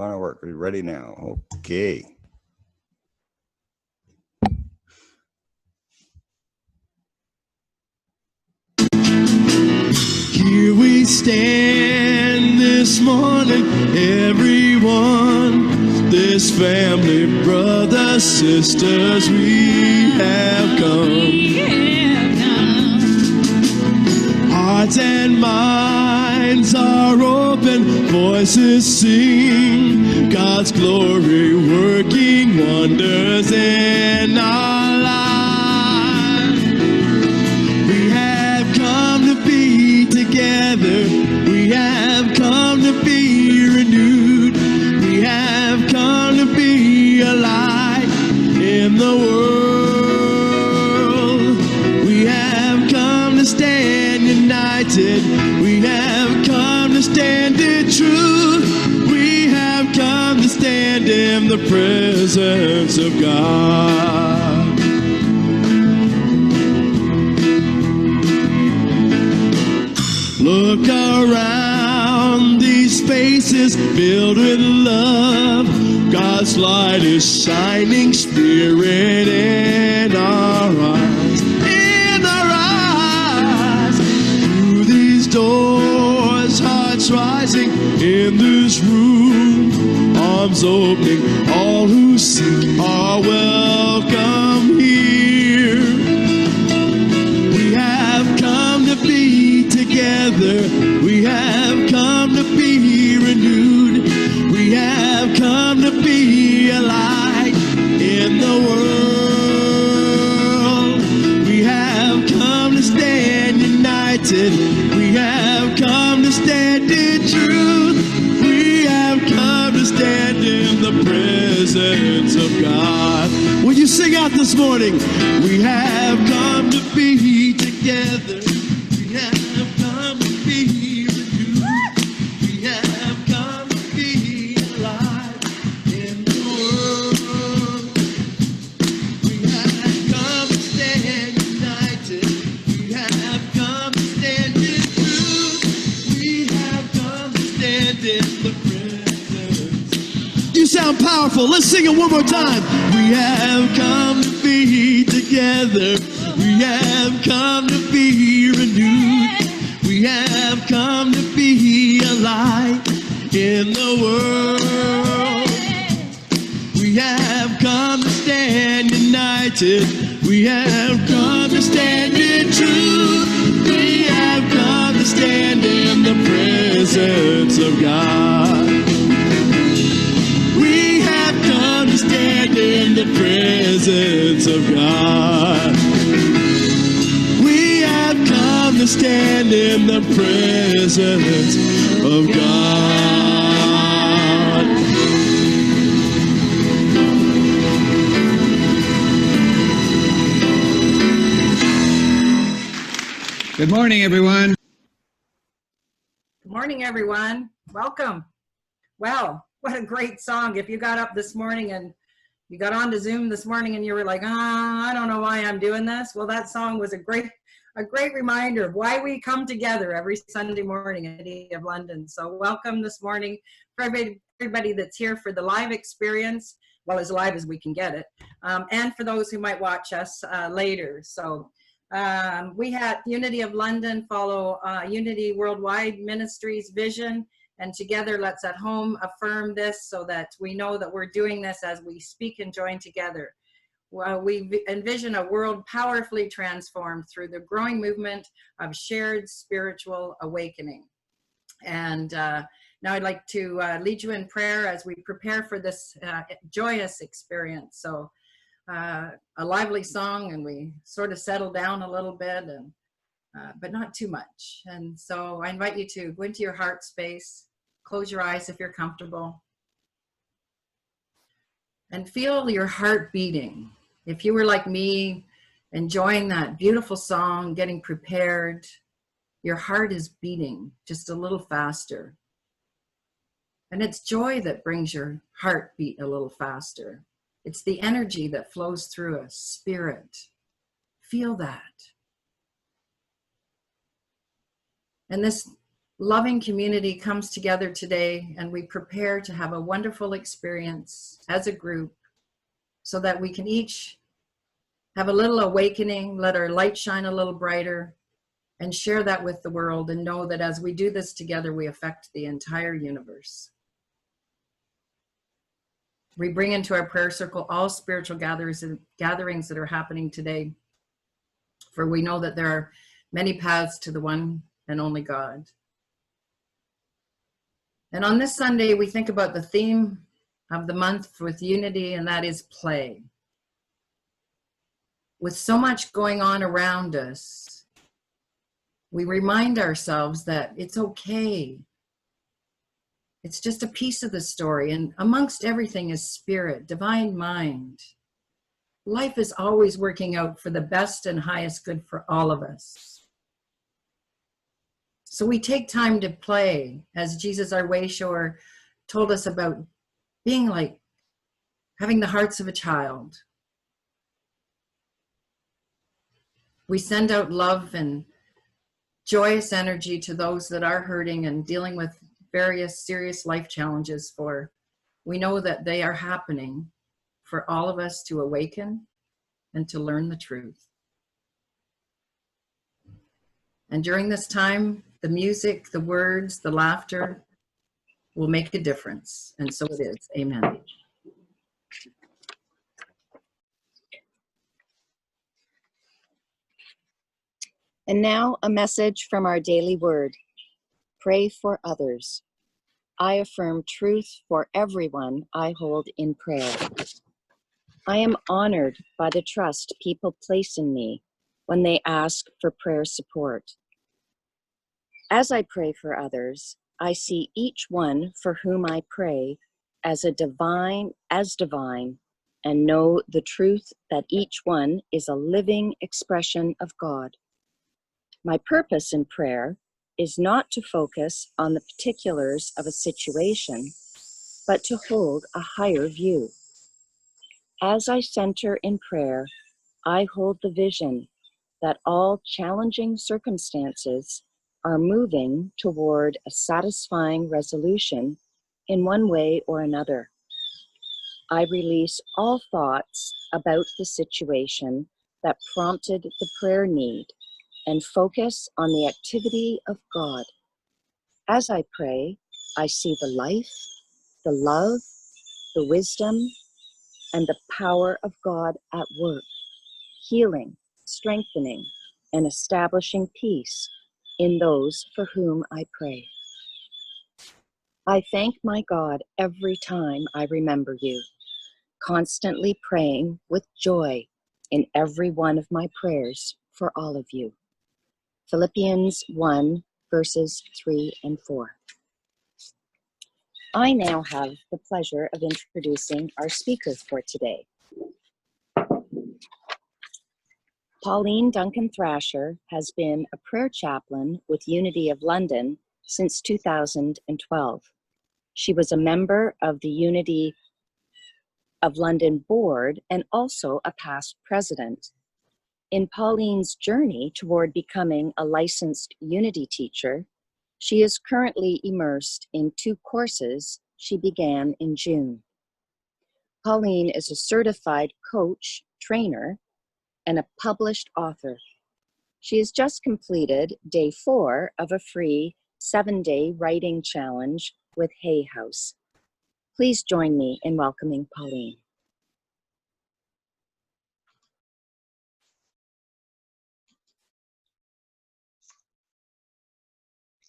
On our work. Are you ready now? Okay. Here we stand this morning, everyone, this family, brothers, sisters, we have come. Hearts and minds are open, voices sing God's glory, working wonders in our lives. We have come to be together, we have come to be renewed, we have come to be a light in the world. We have come to stand united, we have come to stand in truth, we have come to stand in the presence of God. Look around, these spaces filled with love, God's light is shining, Spirit in our eyes, in our eyes. Through these doors, hearts rising in this room, arms opening, all who seek are welcome here. We have come to be together, we have come to be renewed, we have come to be a light in the world. We have come to stand united, we have come to stand in truth, we have come to stand in the presence of God. Will you sing out this morning? We have come to be together, we have come to be renewed, we have come to be alive in the world. We have come to stand united, we have come to stand in truth, we have come to stand in the presence. You sound powerful. Let's sing it one more time. We have come to be together, we have come to be renewed, we have come to be a light in the world. We have come to stand united, we have come to stand in truth, we have come to stand in the presence of God. We have come to stand in the presence of God. We have come to stand in the presence of God. Good morning, everyone. Good morning, everyone. Welcome. Well, what a great song. If you got up this morning and you got onto Zoom this morning and you were like, I don't know why I'm doing this. Well, that song was a great reminder of why we come together every Sunday morning in the City of London. So welcome this morning for everybody that's here for the live experience, well, as live as we can get it, and for those who might watch us later. So we had Unity of London follow Unity Worldwide Ministries vision, and together let's at home affirm this so that we know that we're doing this as we speak and join together. We envision a world powerfully transformed through the growing movement of shared spiritual awakening. And now I'd like to lead you in prayer as we prepare for this joyous experience. So a lively song, and we sort of settle down a little bit, and but not too much. And so I invite you to go into your heart space, close your eyes if you're comfortable, and feel your heart beating. If you were like me, enjoying that beautiful song, getting prepared, your heart is beating just a little faster. And it's joy that brings your heart beat a little faster. It's the energy that flows through us, spirit. Feel that. And this loving community comes together today, and we prepare to have a wonderful experience as a group so that we can each have a little awakening, let our light shine a little brighter, and share that with the world, and know that as we do this together, we affect the entire universe. We bring into our prayer circle all spiritual gatherings that are happening today, for we know that there are many paths to the one and only God. And on this Sunday, we think about the theme of the month with unity, and that is play. With so much going on around us, we remind ourselves that it's okay. It's just a piece of the story, and amongst everything is spirit, divine mind. Life is always working out for the best and highest good for all of us. So we take time to play, as Jesus, our way shower, told us about being like having the hearts of a child. We send out love and joyous energy to those that are hurting and dealing with various serious life challenges, for we know that they are happening for all of us to awaken and to learn the truth. And during this time, the music, the words, the laughter will make a difference. And so it is. Amen. And now a message from our daily word. Pray for others. I affirm truth for everyone I hold in prayer. I am honored by the trust people place in me when they ask for prayer support. As I pray for others, I see each one for whom I pray as divine, and know the truth that each one is a living expression of God. My purpose in prayer is not to focus on the particulars of a situation, but to hold a higher view. As I center in prayer, I hold the vision that all challenging circumstances are moving toward a satisfying resolution in one way or another. I release all thoughts about the situation that prompted the prayer need and focus on the activity of God. As I pray, I see the life, the love, the wisdom, and the power of God at work, healing, strengthening, and establishing peace in those for whom I pray. I thank my God every time I remember you, constantly praying with joy in every one of my prayers for all of you. Philippians 1, verses 3 and 4. I now have the pleasure of introducing our speakers for today. Pauline Duncan-Thrasher has been a prayer chaplain with Unity of London since 2012. She was a member of the Unity of London board and also a past president. In Pauline's journey toward becoming a licensed Unity teacher, she is currently immersed in 2 courses she began in June. Pauline is a certified coach, trainer, and a published author. She has just completed day 4 of a free 7-day writing challenge with Hay House. Please join me in welcoming Pauline.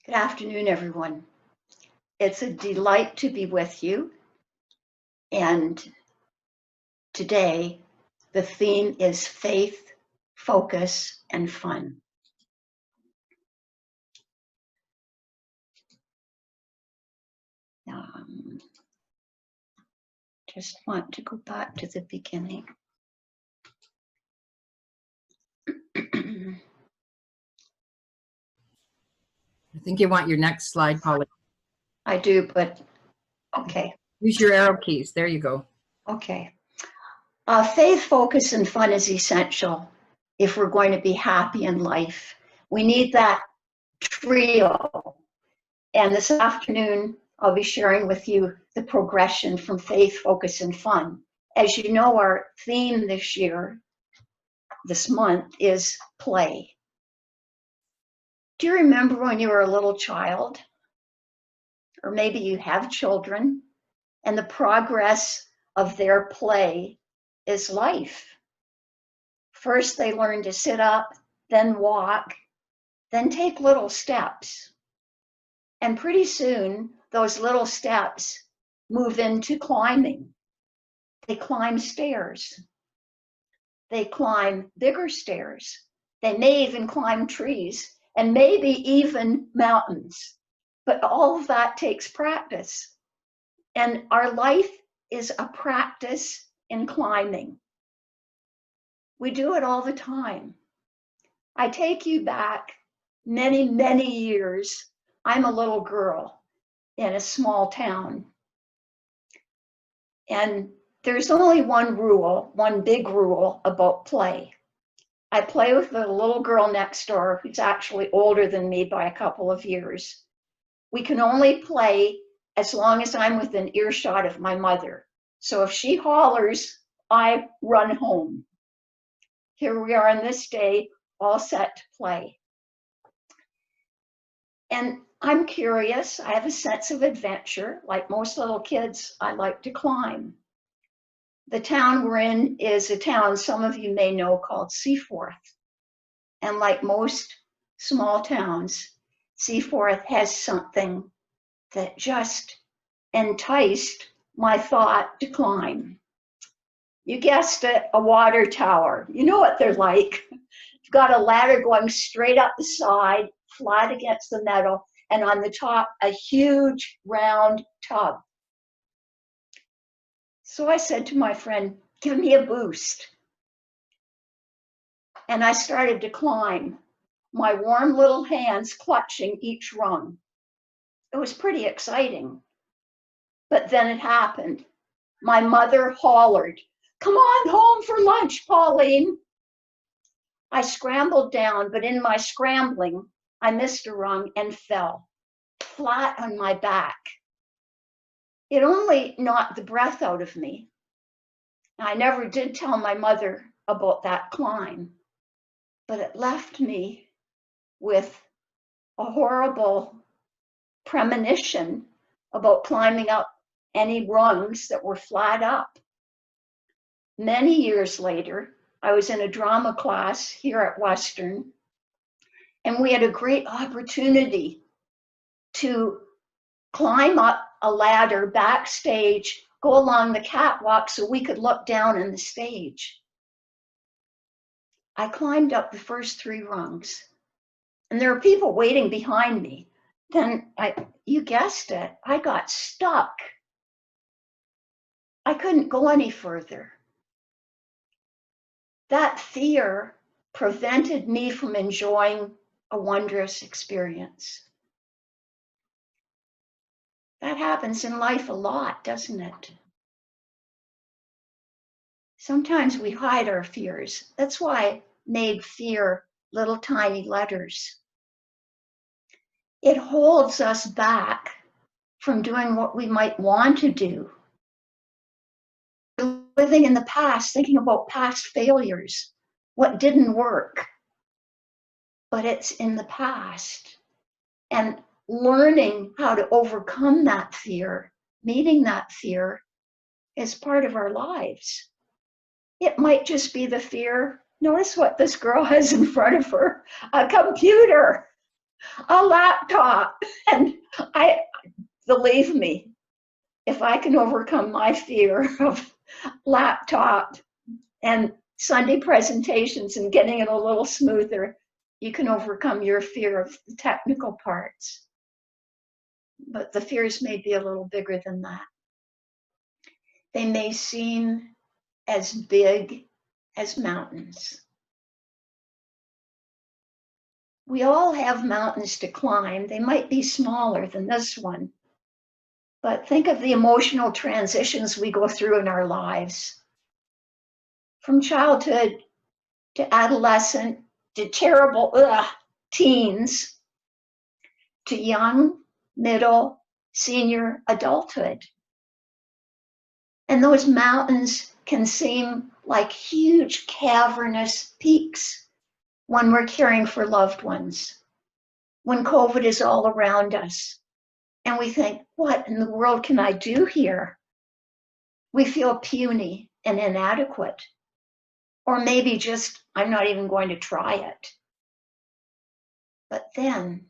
Good afternoon, everyone. It's a delight to be with you. And today, the theme is faith, focus, and fun. Just want to go back to the beginning. I think you want your next slide, Pauline. I do, but okay. Use your arrow keys. There you go. Okay. Faith, focus, and fun is essential if we're going to be happy in life. We need that trio And this afternoon, I'll be sharing with you the progression from faith, focus, and fun. As you know, our theme this month, is play. Do you remember when you were a little child? Or maybe you have children, and the progress of their play is life. First, they learn to sit up, then walk, then take little steps. And pretty soon, those little steps move into climbing. They climb stairs. They climb bigger stairs. They may even climb trees and maybe even mountains. But all of that takes practice. And our life is a practice in climbing. We do it all the time. I take you back many, many years. I'm a little girl in a small town. And there's only one rule, one big rule about play. I play with the little girl next door who's actually older than me by a couple of years. We can only play as long as I'm within earshot of my mother. So if she hollers, I run home. Here we are on this day, all set to play. And I'm curious, I have a sense of adventure. Like most little kids, I like to climb. The town we're in is a town some of you may know called Seaforth. And like most small towns, Seaforth has something that just enticed my thought to climb. You guessed it, a water tower. You know what they're like. You've got a ladder going straight up the side, flat against the metal, and on the top, a huge round tub. So I said to my friend, give me a boost. And I started to climb, my warm little hands clutching each rung. It was pretty exciting. But then it happened. My mother hollered, come on home for lunch, Pauline. I scrambled down, but in my scrambling, I missed a rung and fell flat on my back. It only knocked the breath out of me. I never did tell my mother about that climb, but it left me with a horrible premonition about climbing up any rungs that were flat up. Many years later, I was in a drama class here at Western, and we had a great opportunity to climb up a ladder backstage, go along the catwalk so we could look down on the stage. I climbed up the first 3 rungs, and there were people waiting behind me. Then you guessed it, I got stuck. I couldn't go any further. That fear prevented me from enjoying a wondrous experience. That happens in life a lot, doesn't it? Sometimes we hide our fears. That's why I made fear little tiny letters. It holds us back from doing what we might want to do. Living in the past, thinking about past failures, what didn't work, but it's in the past. And learning how to overcome that fear, meeting that fear, is part of our lives. It might just be the fear. Notice what this girl has in front of her, a computer, a laptop. And believe me, if I can overcome my fear of laptop and Sunday presentations and getting it a little smoother, you can overcome your fear of the technical parts. But the fears may be a little bigger than that. They may seem as big as mountains. We all have mountains to climb. They might be smaller than this one, but think of the emotional transitions we go through in our lives. From childhood to adolescent to terrible teens to young middle, senior adulthood. And those mountains can seem like huge cavernous peaks when we're caring for loved ones, when COVID is all around us, and we think, what in the world can I do here? We feel puny and inadequate, or maybe just, I'm not even going to try it. But then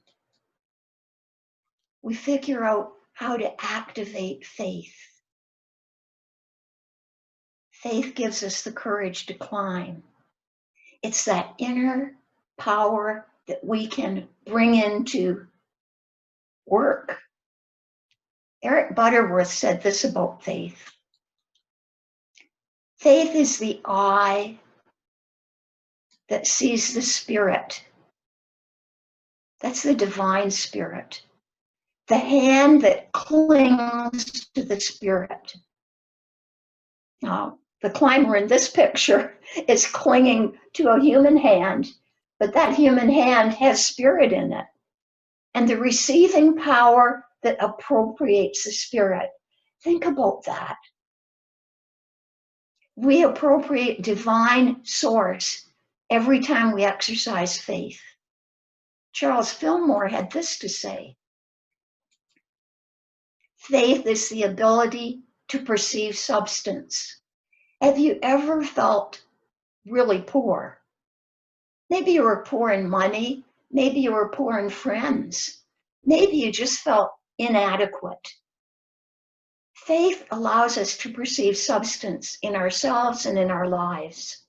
we figure out how to activate faith. Faith gives us the courage to climb. It's that inner power that we can bring into work. Eric Butterworth said this about faith. Faith is the eye that sees the Spirit. That's the divine Spirit. The hand that clings to the Spirit. Now, the climber in this picture is clinging to a human hand, but that human hand has spirit in it. And the receiving power that appropriates the Spirit. Think about that. We appropriate divine source every time we exercise faith. Charles Fillmore had this to say. Faith is the ability to perceive substance. Have you ever felt really poor? Maybe you were poor in money. Maybe you were poor in friends. Maybe you just felt inadequate. Faith allows us to perceive substance in ourselves and in our lives.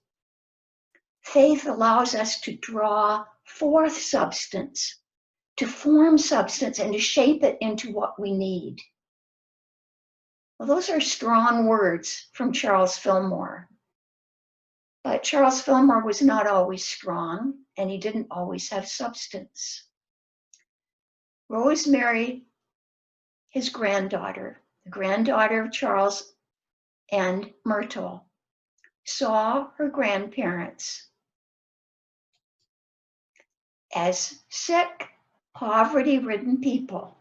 Faith allows us to draw forth substance, to form substance, and to shape it into what we need. Well, those are strong words from Charles Fillmore. But Charles Fillmore was not always strong, and he didn't always have substance. Rosemary, his granddaughter, the granddaughter of Charles and Myrtle, saw her grandparents as sick, poverty-ridden people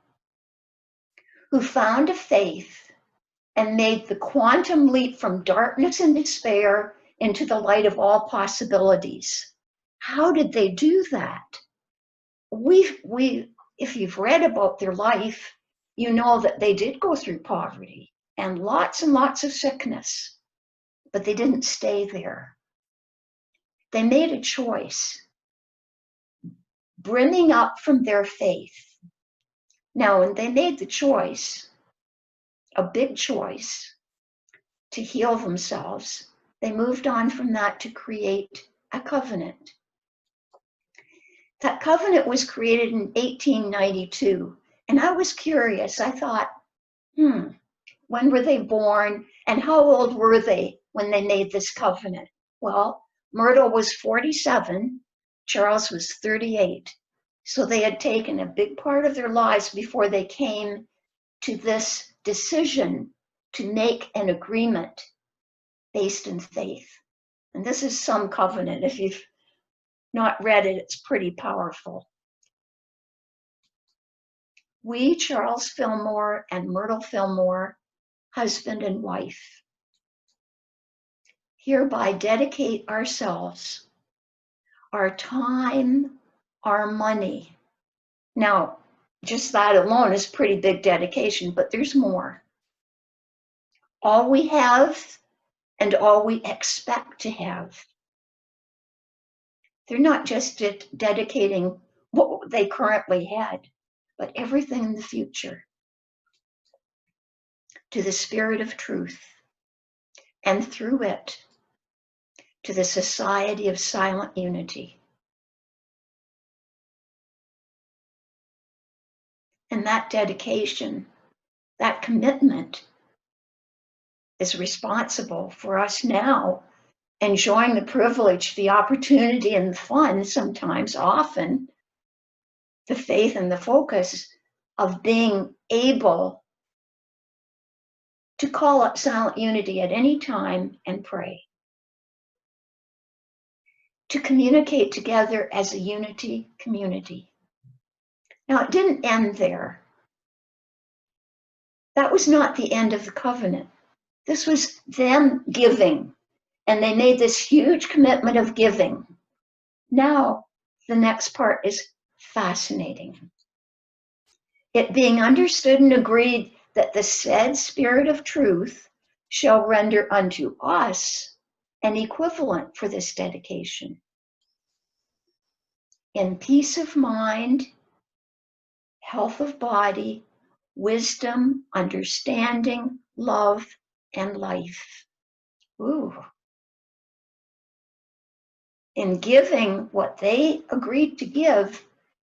who found a faith and made the quantum leap from darkness and despair into the light of all possibilities. How did they do that? If you've read about their life, you know that they did go through poverty and lots of sickness, but they didn't stay there. They made a choice, brimming up from their faith. Now, when they made the choice, a big choice, to heal themselves, they moved on from that to create a covenant. That covenant was created in 1892, and I was curious. I thought, when were they born and how old were they when they made this covenant? Well, Myrtle was 47, Charles was 38. So they had taken a big part of their lives before they came to this decision to make an agreement based in faith. And this is some covenant. If you've not read it, it's pretty powerful. We, Charles Fillmore and Myrtle Fillmore, husband and wife, hereby dedicate ourselves, our time, our money. Now, just that alone is pretty big dedication, but there's more. All we have and all we expect to have. They're not just dedicating what they currently had, but everything in the future to the Spirit of truth, and through it, to the Society of Silent Unity. And that dedication, that commitment, is responsible for us now enjoying the privilege, the opportunity, and the fun, sometimes, often, the faith and the focus of being able to call up silent unity at any time and pray. To communicate together as a unity community. Now, it didn't end there. That was not the end of the covenant. This was them giving, and they made this huge commitment of giving. Now, the next part is fascinating. It being understood and agreed that the said Spirit of truth shall render unto us an equivalent for this dedication, in peace of mind, health of body, wisdom, understanding, love, and life. Ooh. In giving what they agreed to give,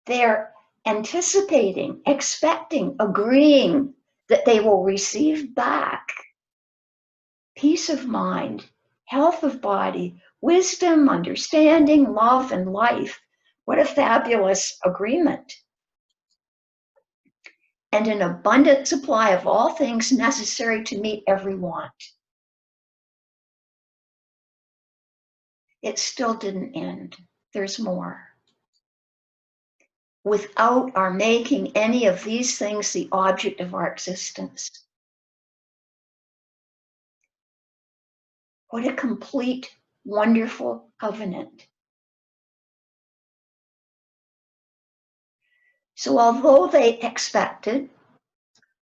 they're anticipating, expecting, agreeing that they will receive back peace of mind, health of body, wisdom, understanding, love, and life. What a fabulous agreement. And an abundant supply of all things necessary to meet every want. It still didn't end. There's more. Without our making any of these things the object of our existence. What a complete, wonderful covenant. So although they expected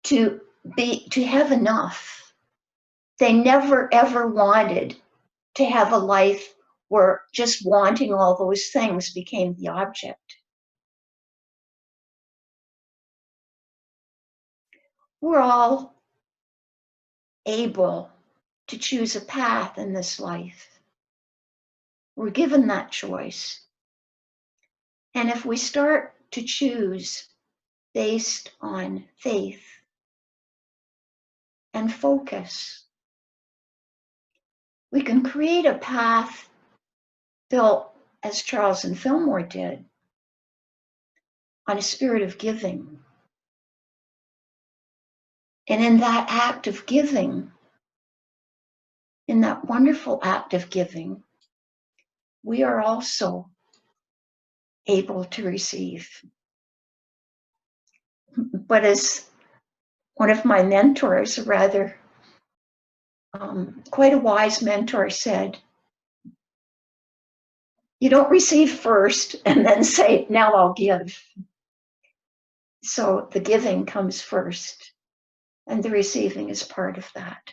to have enough, they never ever wanted to have a life where just wanting all those things became the object. We're all able to choose a path in this life. We're given that choice. And if we start to choose based on faith and focus, we can create a path built, as Charles and Fillmore did, on a spirit of giving. And in that act of giving, in that wonderful act of giving, we are also able to receive. But as one of my mentors, rather quite a wise mentor, said, you don't receive first and then say, now I'll give. So the giving comes first, and the receiving is part of that.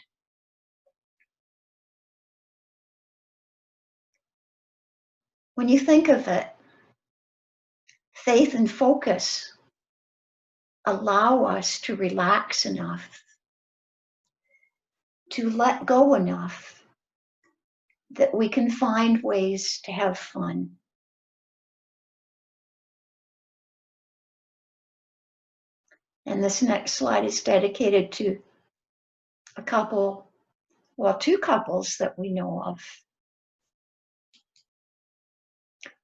When you think of it, faith and focus allow us to relax enough, to let go enough, that we can find ways to have fun. And this next slide is dedicated to a couple, well, two couples that we know of,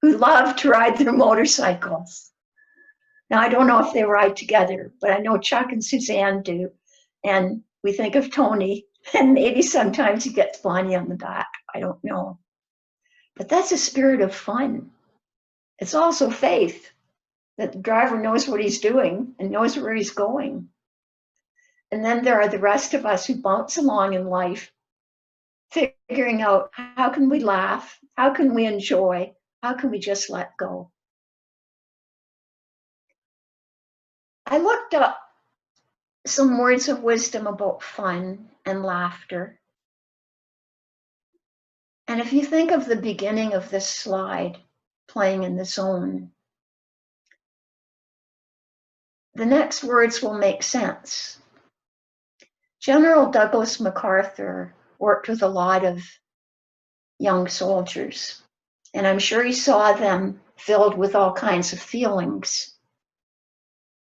who love to ride their motorcycles. Now, I don't know if they ride together, but I know Chuck and Suzanne do. And we think of Tony, and maybe sometimes he gets Bonnie on the back. I don't know. But that's a spirit of fun. It's also faith, that the driver knows what he's doing and knows where he's going. And then there are the rest of us who bounce along in life, figuring out, how can we laugh? How can we enjoy? How can we just let go? I looked up some words of wisdom about fun and laughter. And if you think of the beginning of this slide, playing in the zone, the next words will make sense. General Douglas MacArthur worked with a lot of young soldiers, and I'm sure he saw them filled with all kinds of feelings.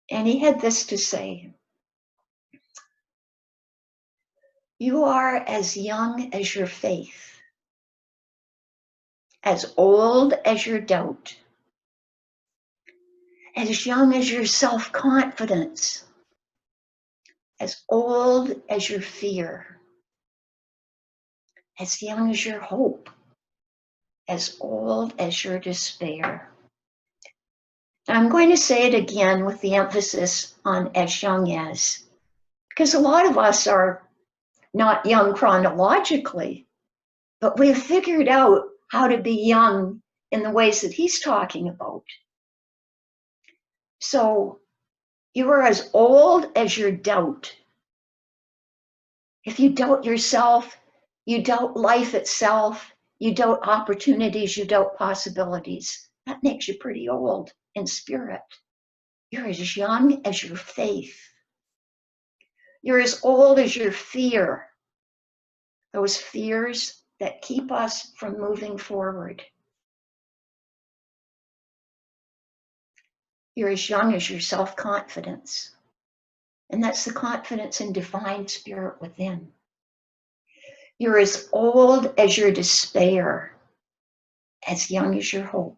And he had this to say: you are as young as your faith, as old as your doubt, as young as your self-confidence, as old as your fear, as young as your hope, as old as your despair. And I'm going to say it again with the emphasis on as young as, Because a lot of us are not young chronologically, but we've figured out how to be young in the ways that he's talking about. So you are as old as your doubt. If you doubt yourself, you doubt life itself, you doubt opportunities, you doubt possibilities. That makes you pretty old in spirit. You're as young as your faith. You're as old as your fear. Those fears that keep us from moving forward. You're as young as your self-confidence. And that's the confidence in divine spirit within. You're as old as your despair, as young as your hope.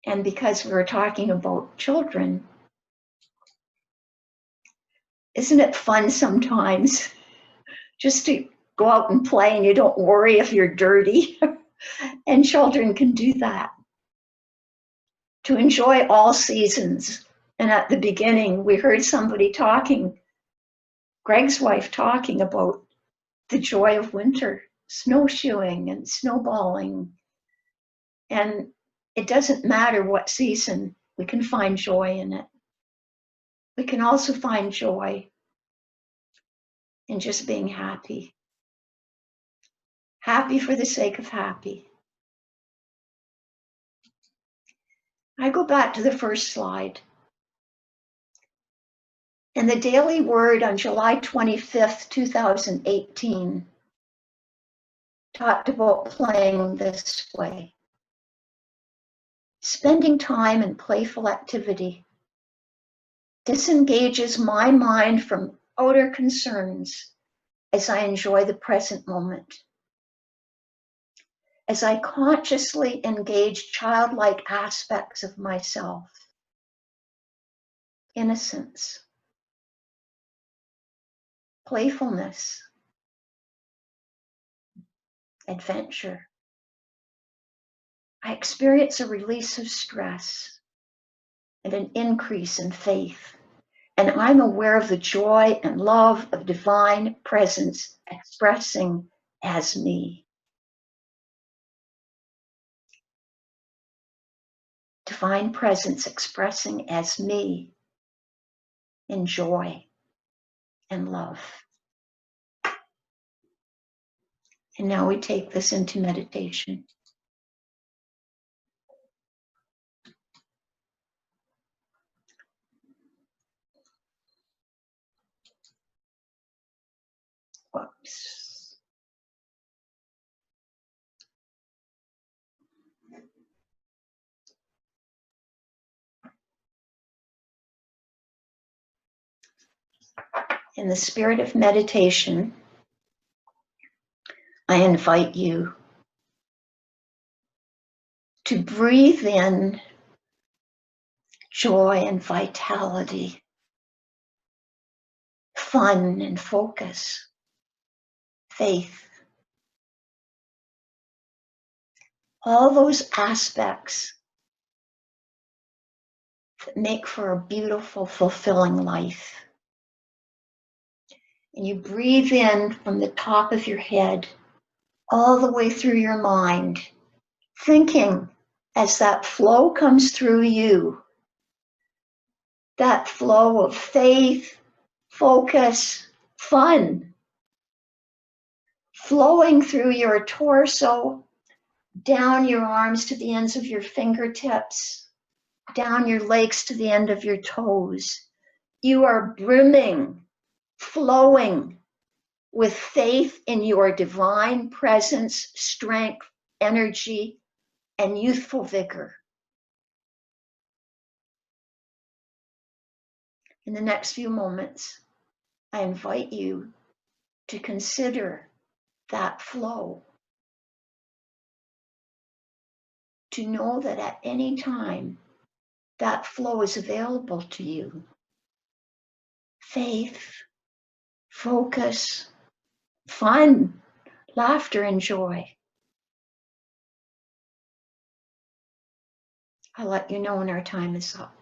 And because we were talking about children, isn't it fun sometimes just to go out and play and you don't worry if you're dirty? And children can do that. To enjoy all seasons. And at the beginning, we heard somebody talking, Greg's wife talking about the joy of winter, snowshoeing and snowballing. And it doesn't matter what season, we can find joy in it. We can also find joy in just being happy. Happy for the sake of happy. I go back to the first slide. And the daily word on July 25th, 2018, talked about playing this way. Spending time in playful activity disengages my mind from outer concerns as I enjoy the present moment. As I consciously engage childlike aspects of myself. Innocence. Playfulness. Adventure. I experience a release of stress and an increase in faith. And I'm aware of the joy and love of divine presence expressing as me. Divine presence expressing as me in joy and love. And now we take this into meditation. Whoops. In the spirit of meditation, I invite you to breathe in joy and vitality, fun and focus, faith. All those aspects that make for a beautiful, fulfilling life. And you breathe in from the top of your head all the way through your mind, thinking as that flow comes through you, that flow of faith, focus, fun, flowing through your torso, down your arms to the ends of your fingertips, down your legs to the end of your toes. You are brimming, flowing with faith in your divine presence, strength, energy, and youthful vigor. In the next few moments, I invite you to consider that flow. To know that at any time, that flow is available to you. Faith, focus, fun, laughter, and joy. I'll let you know when our time is up.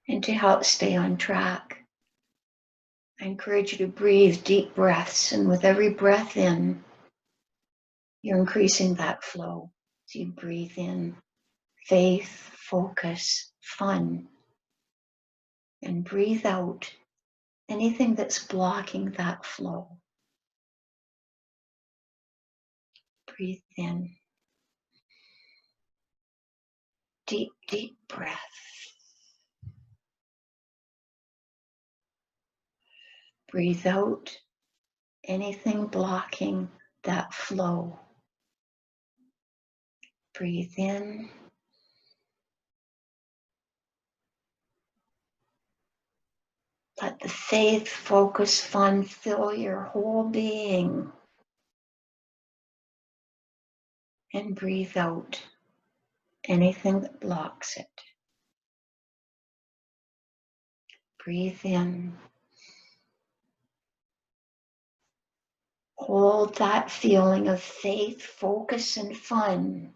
And to help stay on track, I encourage you to breathe deep breaths. And with every breath in, you're increasing that flow. So you breathe in faith, focus, fun. And breathe out anything that's blocking that flow. Breathe in. Deep, deep breath. Breathe out anything blocking that flow. Breathe in. Let the faith, focus, fun fill your whole being. And breathe out anything that blocks it. Breathe in. Hold that feeling of faith, focus, and fun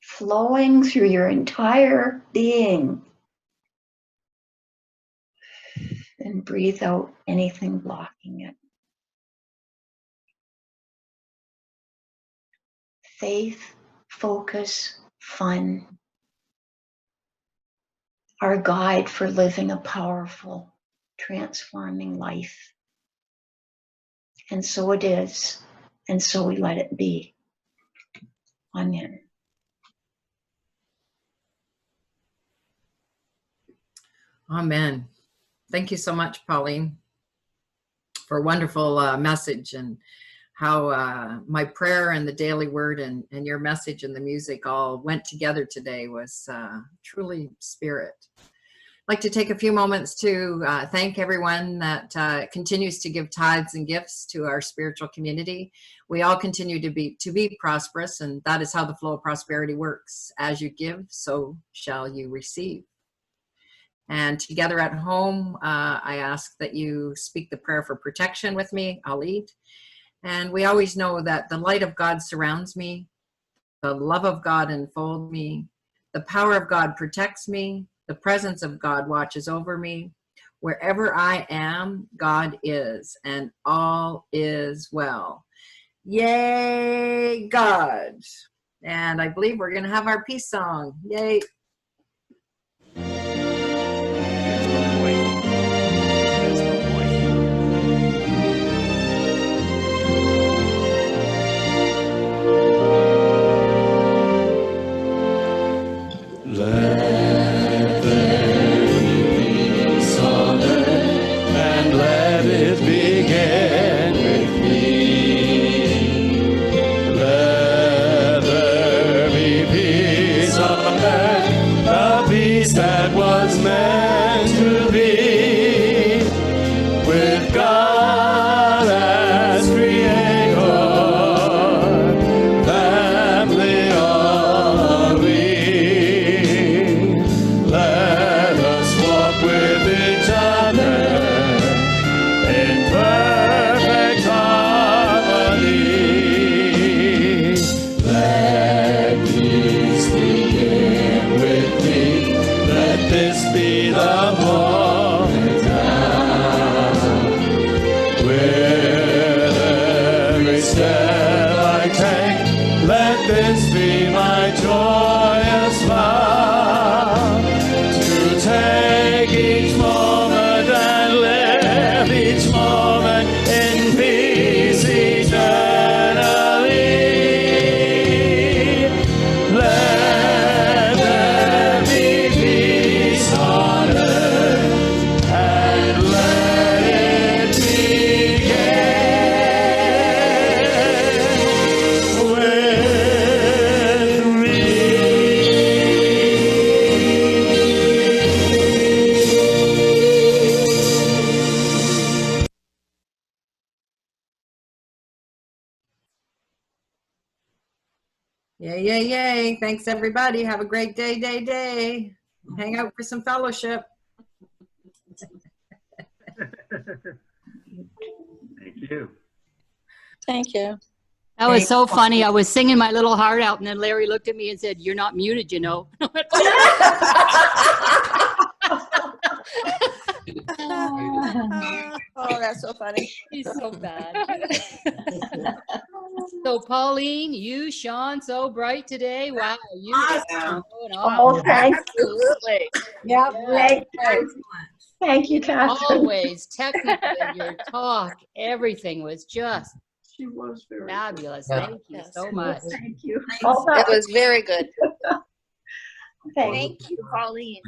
flowing through your entire being. And breathe out anything blocking it. Faith, focus, fun. Our guide for living a powerful, transforming life. And so it is, and so we let it be. Amen. Amen. Thank you so much, Pauline, for a wonderful message, and how my prayer and the daily word and your message and the music all went together today was truly spirit. I'd like to take a few moments to thank everyone that continues to give tithes and gifts to our spiritual community. We all continue to be prosperous, and that is how the flow of prosperity works. As you give, so shall you receive. And together at home, I ask that you speak the prayer for protection with me. I'll lead. And we always know that the light of God surrounds me, the love of God enfolds me, the power of God protects me, the presence of God watches over me. Wherever I am, God is, and all is well. Yay, God. And I believe we're going to have our peace song. Yay. That was meant to be, with God as creator, family are we. Let us walk with each other in perfect harmony. Let peace begin with me. Let this be the moment now, with every step I take. Let this be my joyous vow, to take each moment and live each moment in peace eternally. Let there be peace on earth, and let it begin Yay, yay, yay. Thanks, everybody. Have a great day. Hang out for some fellowship. Thank you. Thank you. That was so funny. I was singing my little heart out, and then Larry looked at me and said, "You're not muted, you know." Oh, that's so funny. He's so bad. So Pauline, you shone so bright today. Wow, you Awesome. Oh, thank you. Absolutely. Yeah, Thank you, Catherine. always technically your talk, everything was just She was very fabulous. Yeah. Thank you Yes. so much. Thank you. Oh, It was very good. thank Thank you, Pauline.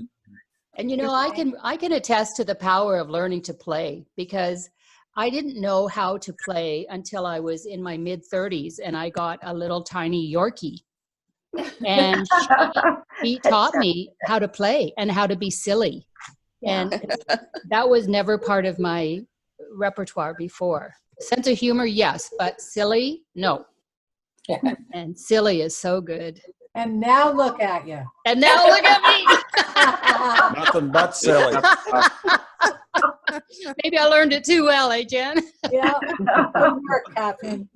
And you know, I can attest to the power of learning to play, because I didn't know how to play until I was in my mid 30s and I got a little tiny Yorkie. And he taught me how to play and how to be silly. And that was never part of my repertoire before. Sense of humor, yes, but silly, no. And silly is so good. And now look at you. And now look at me. Nothing but silly. Maybe I learned it too well, eh, Jen? Yeah. Good work, Catherine.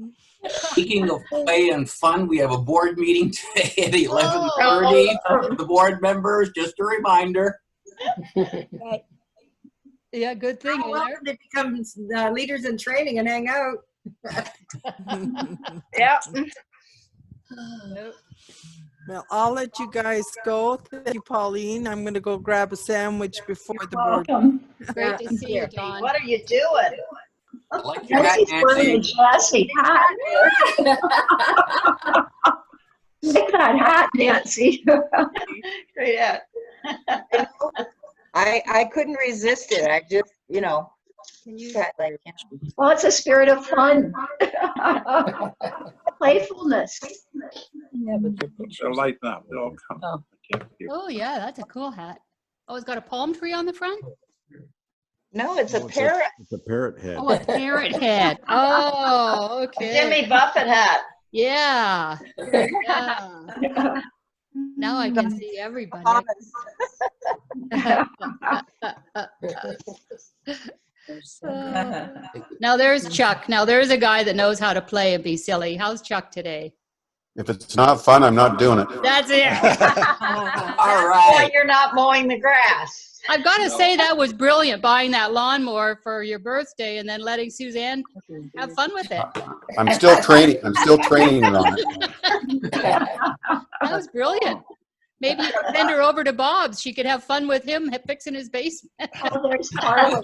Speaking of play and fun, we have a board meeting today at 11:30 for the board members. Just a reminder. Yeah, good thing. How welcome to become leaders in training and hang out. Yeah. Well, I'll let you guys go. Thank you, Pauline. I'm going to go grab a sandwich before the board. Welcome. Great to see you, Dawn. What are you doing? I like your hat, Nancy's wearing a Nancy. Jassy hat. Like that hat, Nancy. Great hat. I couldn't resist it. I just, Well, it's a spirit of fun. Playfulness. They'll lighten up. They'll come. Oh. Oh, yeah, that's a cool hat. Oh, it's got a palm tree on the front? no, it's a No, parrot. It's a parrot head. Oh, a parrot head. Oh, okay. Jimmy Buffett hat. Yeah. Yeah. Now I can see everybody. Now there's Chuck. Now there's a guy that knows how to play and be silly. How's Chuck today? If it's not fun, I'm not doing it. That's it. All Why right. you're not mowing the grass. I've got to say that was brilliant, buying that lawnmower for your birthday and then letting Suzanne have fun with it. I'm still training. I'm still training on it. That was brilliant. Maybe you could send her over to Bob's. She could have fun with him fixing his basement. Oh, there's Carly.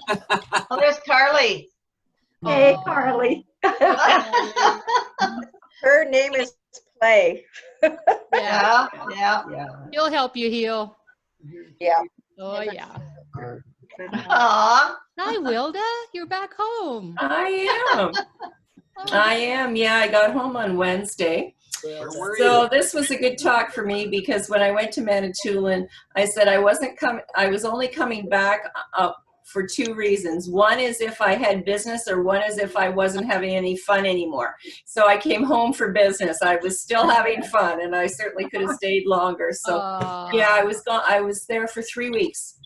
Oh, there's Carly. Hey, Carly. Her name is Play. Yeah. Yeah. He'll help you heal. Yeah. Oh, yeah. Aw. Hi, Wilda. You're back home. I am. Yeah, I got home on Wednesday. Where were So you? this was a good talk for me because when I went to Manitoulin, I said I was only coming back for two reasons. One is if I had business, or one is if I wasn't having any fun anymore. So I came home for business. I was still having fun, and I certainly could have stayed longer. So yeah, I was gone. I was there for 3 weeks.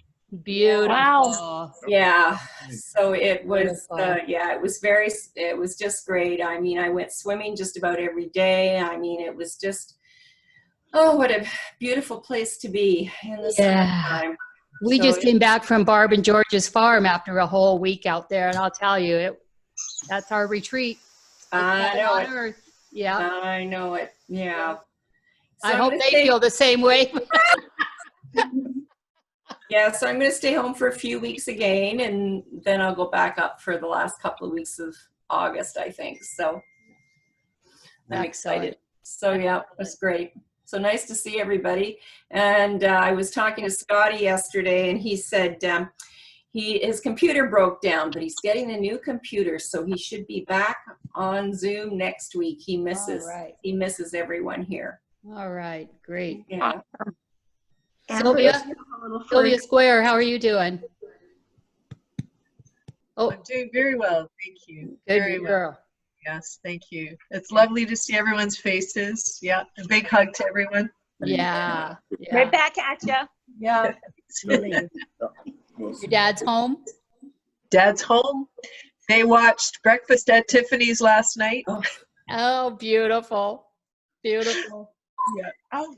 Beautiful. Wow. Yeah. So it was, it was just great. I mean, I went swimming just about every day. I mean, it was just, oh, what a beautiful place to be in the summertime. We just came back from Barb and George's farm after a whole week out there, and I'll tell you, that's our retreat. I know on it. Earth. Yeah. I know it. Yeah. I hope they feel the same way. Yeah, so I'm going to stay home for a few weeks again, and then I'll go back up for the last couple of weeks of August, I think. So I'm excited. So yeah, it was great. So nice to see everybody. And I was talking to Scotty yesterday, and he said his computer broke down, but he's getting a new computer, so he should be back on Zoom next week. He misses everyone here. All right, great. Yeah. Sylvia Square, how are you doing? Oh, I'm doing very well, thank you. Good girl. Yes, thank you. It's lovely to see everyone's faces. Yeah, a big hug to everyone. Yeah. Right back at you. Yeah. Your dad's home? Dad's home. They watched Breakfast at Tiffany's last night. Oh, beautiful. Beautiful. Yeah. Oh,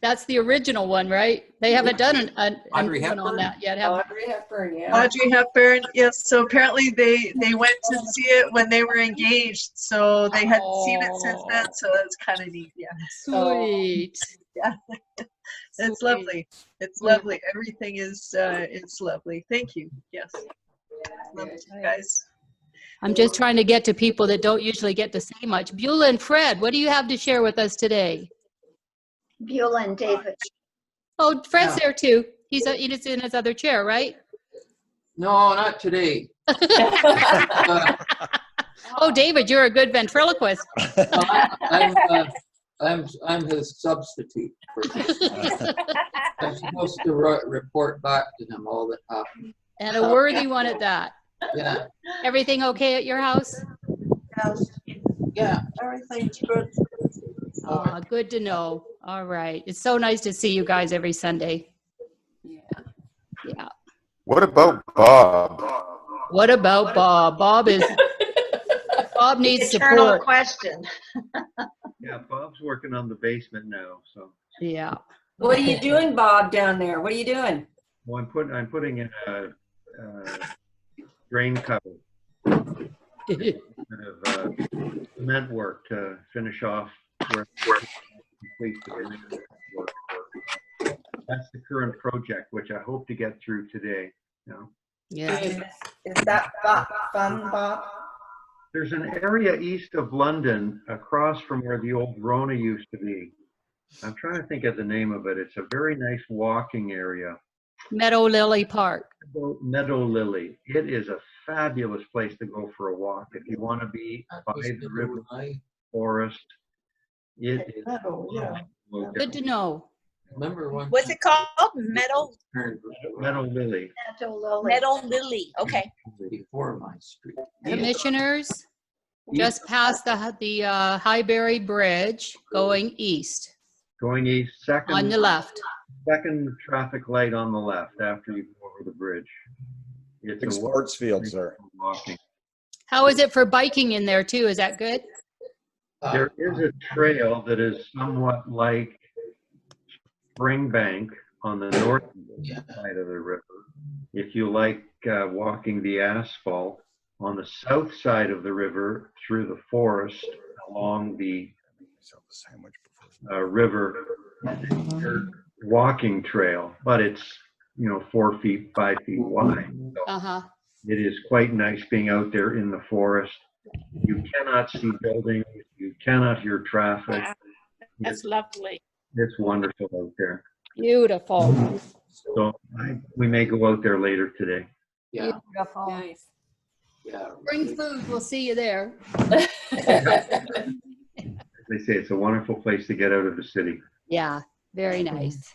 That's the original one, right? They haven't done a Audrey new one on Hepburn? that yet, have they? Audrey Hepburn, yeah. Audrey Hepburn. Yes. So apparently they went to see it when they were engaged. So they hadn't seen it since then. So that's kind of neat. Yeah. Sweet. Yeah. It's Sweet. lovely. It's lovely. Everything is it's lovely. Thank you. Yes. Love you guys. I'm just trying to get to people that don't usually get to say much. Beulah and Fred, what do you have to share with us today? Beulah and David. Oh, Fred's Yeah. there too. He's in his other chair, right? No, not today. Oh, David, you're a good ventriloquist. I'm his substitute. I'm supposed to report back to him all that happened. And a worthy one at that. Yeah. Everything okay at your house? Yeah, everything's good. Oh, good to know. All right. It's so nice to see you guys every Sunday. Yeah. What about Bob? What about Bob? Bob needs Eternal support. question. Yeah, Bob's working on the basement now, so. Yeah. What are you doing, Bob, down there? What are you doing? Well, I'm putting in a drain cover. Bit of cement work to finish off where complete the remaining work. That's the current project, which I hope to get through today. You know? Yeah. Is that fun, Bob? There's an area east of London across from where the old Rona used to be. I'm trying to think of the name of it. It's a very nice walking area. Meadow Lily Park. Meadow Lily. It is a fabulous place to go for a walk. If you want to be by the river forest, it is. Good to know. Remember one? What's it called? Meadow Meadow Lily. Meadow Lily. Okay. Before my street. Commissioners, just past the Highbury Bridge, going east. Going east, On the left. Second traffic light on the left after you go over the bridge. It's Big a sports fields there. walking. How is it for biking in there too? Is that good? There is a trail that is somewhat like Springbank on the north side of the river. If you like walking the asphalt, on the south side of the river through the forest along the river walking trail, but it's 4 feet, 5 feet wide. So it is quite nice being out there in the forest. You cannot see buildings, you cannot hear traffic. That's lovely. It's wonderful out there. Beautiful. So we may go out there later today. Yeah. Beautiful. Nice. Yeah. Bring food. We'll see you there. They say it's a wonderful place to get out of the city. Yeah. Very nice.